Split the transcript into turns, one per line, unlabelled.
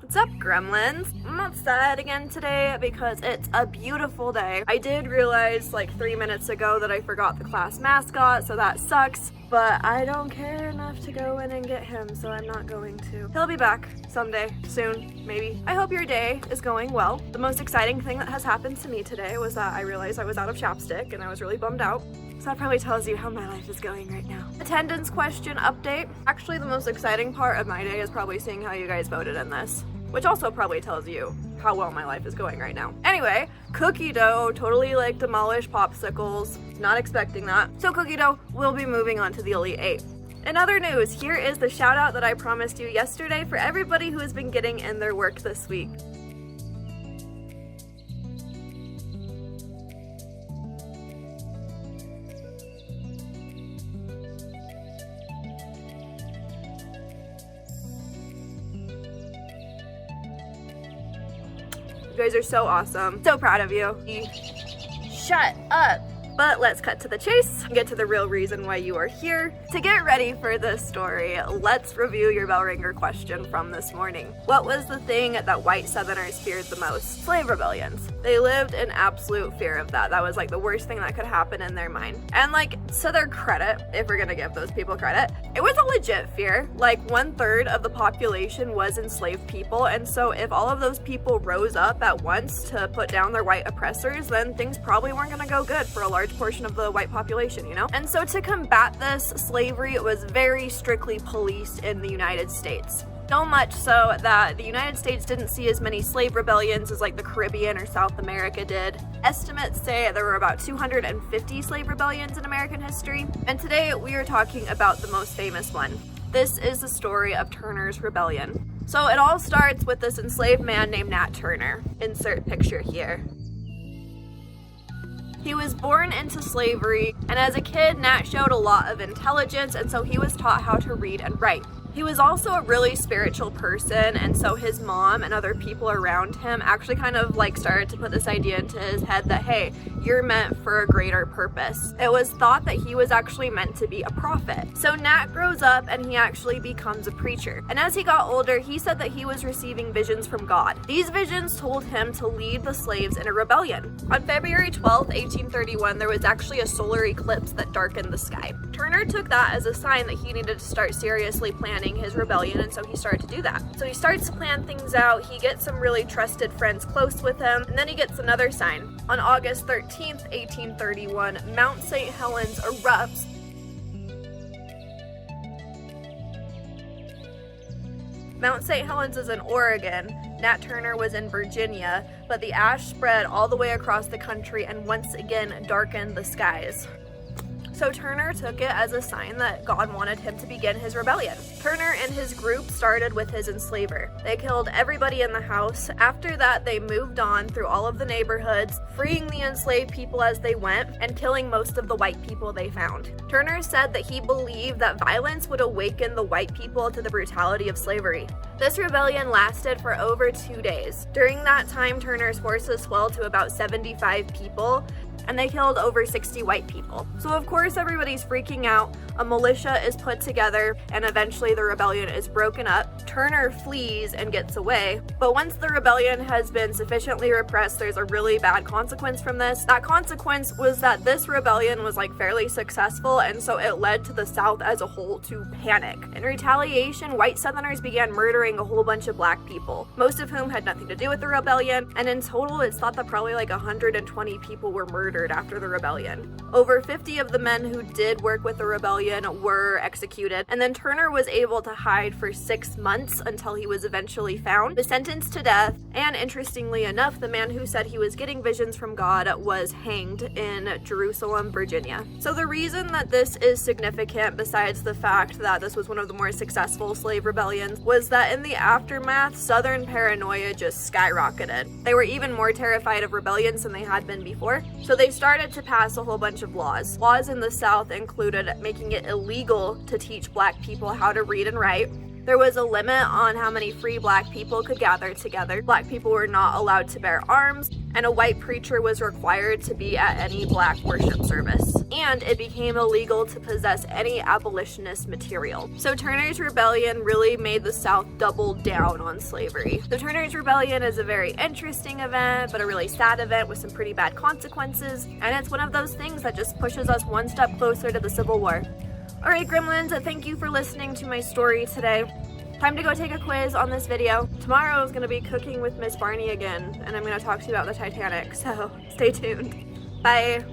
What's up, gremlins? I'm outside again today because it's a beautiful day. I did realize like 3 minutes ago that I forgot the class mascot, so that sucks. But I don't care enough to go in and get him, so I'm not going to. He'll be back someday, soon, maybe. I hope your day is going well. The most exciting thing that has happened to me today was that I realized I was out of chapstick and I was really bummed out. So that probably tells you how my life is going right now. Attendance question update. Actually, the most exciting part of my day is probably seeing how you guys voted in this, which also probably tells you how well my life is going right now. Anyway, cookie dough totally like demolished popsicles. Not expecting that. So cookie dough will be moving on to the Elite 8. In other news, here is the shout out that I promised you yesterday for everybody who has been getting in their work this week. You guys are so awesome. So proud of you. Shut up. But let's cut to the chase and get to the real reason why you are here. To get ready for this story, let's review your bell ringer question from this morning. What was the thing that white Southerners feared the most? Slave rebellions. They lived in absolute fear of that. That was like the worst thing that could happen in their mind. And like, to their credit, if we're gonna give those people credit, it was a legit fear. Like 1/3 of the population was enslaved people. And so if all of those people rose up at once to put down their white oppressors, then things probably weren't gonna go good for a large portion of the white population, you know? And so to combat this, slavery was very strictly policed in the United States. So much so that the United States didn't see as many slave rebellions as like the Caribbean or South America did. Estimates say there were about 250 slave rebellions in American history. And today we are talking about the most famous one. This is the story of Turner's Rebellion. So it all starts with this enslaved man named Nat Turner. Insert picture here. He was born into slavery, and as a kid, Nat showed a lot of intelligence, and so he was taught how to read and write. He was also a really spiritual person, and so his mom and other people around him actually kind of like started to put this idea into his head that, hey, you're meant for a greater purpose. It was thought that he was actually meant to be a prophet. So Nat grows up and he actually becomes a preacher. And as he got older, he said that he was receiving visions from God. These visions told him to lead the slaves in a rebellion. On February 12th, 1831, there was actually a solar eclipse that darkened the sky. Turner took that as a sign that he needed to start seriously planning his rebellion, and so he started to do that. So he starts to plan things out, he gets some really trusted friends close with him, and then he gets another sign. On August 13th, 1831, Mount St. Helens erupts. Mount St. Helens is in Oregon. Nat Turner was in Virginia, but the ash spread all the way across the country and once again darkened the skies. So Turner took it as a sign that God wanted him to begin his rebellion. Turner and his group started with his enslaver. They killed everybody in the house. After that, they moved on through all of the neighborhoods, freeing the enslaved people as they went and killing most of the white people they found. Turner said that he believed that violence would awaken the white people to the brutality of slavery. This rebellion lasted for over 2 days. During that time, Turner's forces swelled to about 75 people, and they killed over 60 white people. So of course everybody's freaking out. A militia is put together, and eventually the rebellion is broken up. Turner flees and gets away, but once the rebellion has been sufficiently repressed, there's a really bad consequence from this. That consequence was that this rebellion was like fairly successful, and so it led to the South as a whole to panic. In retaliation, white Southerners began murdering a whole bunch of black people, most of whom had nothing to do with the rebellion, and in total it's thought that probably like 120 people were murdered after the rebellion. Over 50 of the men who did work with the rebellion were executed, and then Turner was able to hide for 6 months until he was eventually found, was sentenced to death, and interestingly enough, the man who said he was getting visions from God was hanged in Jerusalem, Virginia. So the reason that this is significant, besides the fact that this was one of the more successful slave rebellions, was that in the aftermath, Southern paranoia just skyrocketed. They were even more terrified of rebellions than they had been before, so they started to pass a whole bunch of laws. Laws in the South included making it illegal to teach black people how to read and write, There was a limit on how many free black people could gather together. Black people were not allowed to bear arms, and a white preacher was required to be at any black worship service. And it became illegal to possess any abolitionist material. So Turner's Rebellion really made the South double down on slavery. The Turner's Rebellion is a very interesting event, but a really sad event with some pretty bad consequences, and it's one of those things that just pushes us one step closer to the Civil War. Alright gremlins, thank you for listening to my story today. Time to go take a quiz on this video. Tomorrow is going to be cooking with Miss Barney again, and I'm going to talk to you about the Titanic, so stay tuned. Bye!